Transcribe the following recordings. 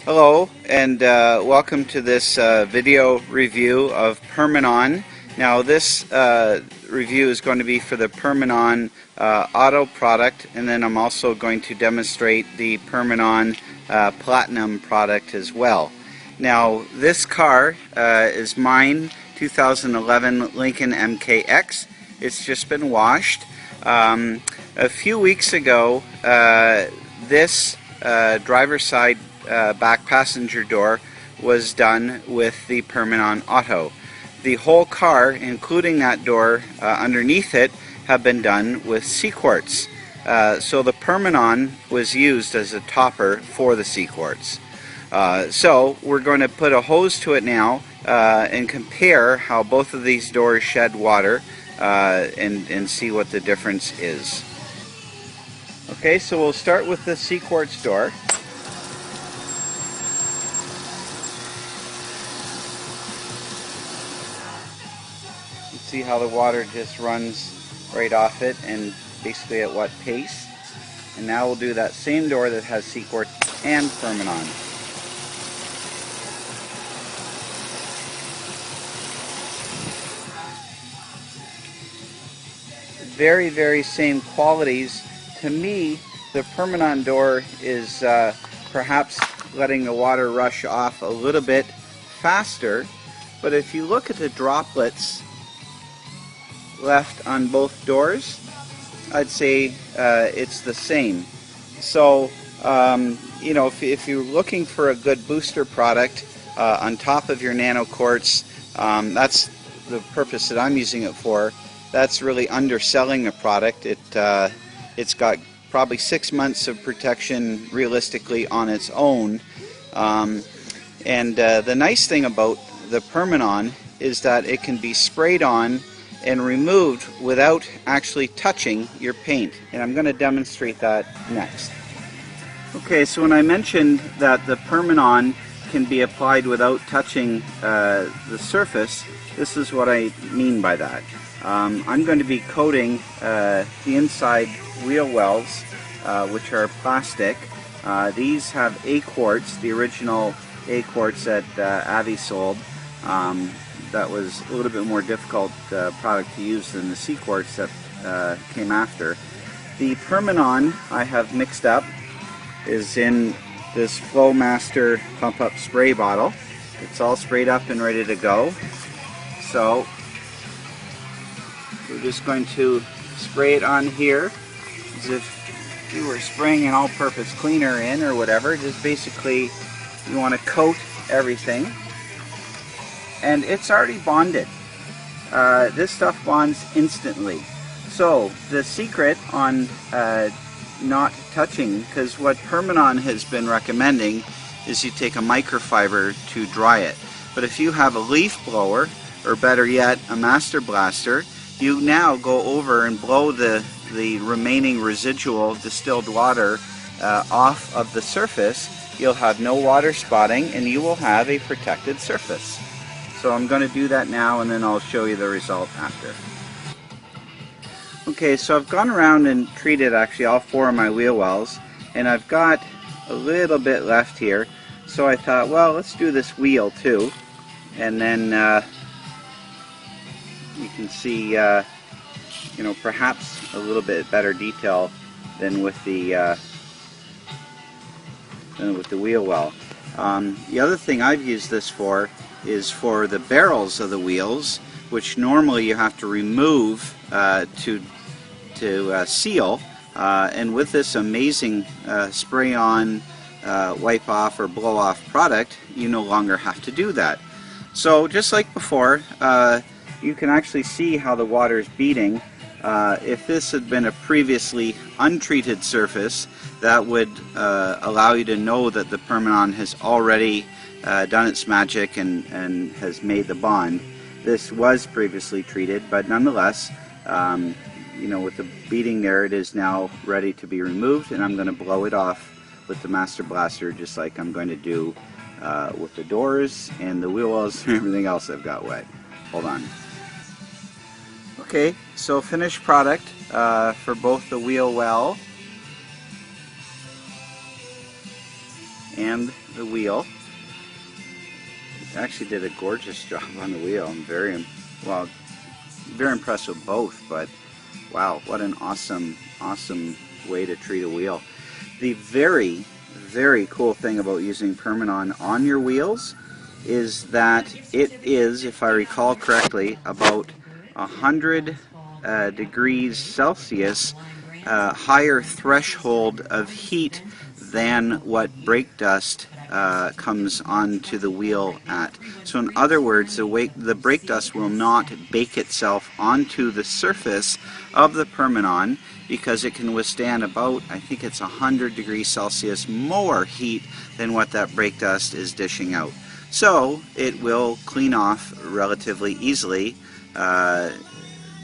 Hello and welcome to this video review of Permanon. Now this review is going to be for the Permanon Auto product, and then I'm also going to demonstrate the Permanon Platinum product as well. Now this car is mine, 2011 Lincoln MKX. It's just been washed. A few weeks ago this driver's side back passenger door was done with the Permanon Auto. The whole car, including that door underneath it, have been done with C-quartz. So the Permanon was used as a topper for the C-quartz. So we're going to put a hose to it now and compare how both of these doors shed water and see what the difference is. Okay, so we'll start with the C-quartz door. See how the water just runs right off it, and basically at what pace. And now we'll do that same door that has C-quartz and Permanon. Very, very same qualities. To me, the Permanon door is perhaps letting the water rush off a little bit faster, but if you look at the droplets left on both doors, I'd say it's the same. So you know, if you're looking for a good booster product on top of your nano quartz, that's the purpose that I'm using it for. That's really underselling a product. It's got probably 6 months of protection realistically on its own, and the nice thing about the Permanon is that it can be sprayed on and removed without actually touching your paint, and I'm going to demonstrate that next. Okay, so when I mentioned that the Permanon can be applied without touching the surface, this is what I mean by that. I'm going to be coating the inside wheel wells, which are plastic. These have A-quartz, the original A-quartz that Avi sold. That was a little bit more difficult product to use than the C-quartz that came after. The Permanon I have mixed up is in this Flowmaster pump-up spray bottle. It's all sprayed up and ready to go. So we're just going to spray it on here as if you were spraying an all-purpose cleaner in or whatever. Just basically you want to coat everything. And it's already bonded. This stuff bonds instantly. So the secret on not touching, because what Permanon has been recommending is you take a microfiber to dry it. But if you have a leaf blower, or better yet, a master blaster, you now go over and blow the remaining residual distilled water off of the surface. You'll have no water spotting and you will have a protected surface. So I'm going to do that now, and then I'll show you the result after. Okay, so I've gone around and treated actually all 4 of my wheel wells, and I've got a little bit left here. So I thought, well, let's do this wheel too, and then you can see, you know, perhaps a little bit better detail than with the wheel well. The other thing I've used this for is for the barrels of the wheels, which normally you have to remove to seal, and with this amazing spray on, wipe off or blow off product, you no longer have to do that. So just like before, you can actually see how the water is beating. If this had been a previously untreated surface, that would allow you to know that the Permanon has already done its magic and has made the bond. This was previously treated, but nonetheless, you know, with the beading there, it is now ready to be removed, and I'm going to blow it off with the master blaster, just like I'm going to do with the doors and the wheel wells and everything else I've got wet. Hold on. Okay, so finished product for both the wheel well and the wheel. Actually did a gorgeous job on the wheel. I'm very impressed with both, but wow, what an awesome way to treat a wheel. The very cool thing about using Permanon on your wheels is that it is, if I recall correctly, about 100 degrees Celsius higher threshold of heat than what brake dust comes onto the wheel at. So in other words, the brake dust will not bake itself onto the surface of the Permanon because it can withstand about, I think it's 100 degrees Celsius more heat than what that brake dust is dishing out. So it will clean off relatively easily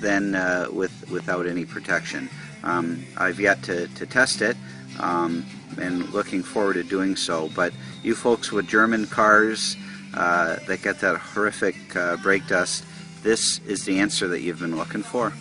without any protection. I've yet to test it, and looking forward to doing so, but you folks with German cars that get that horrific brake dust, this is the answer that you've been looking for.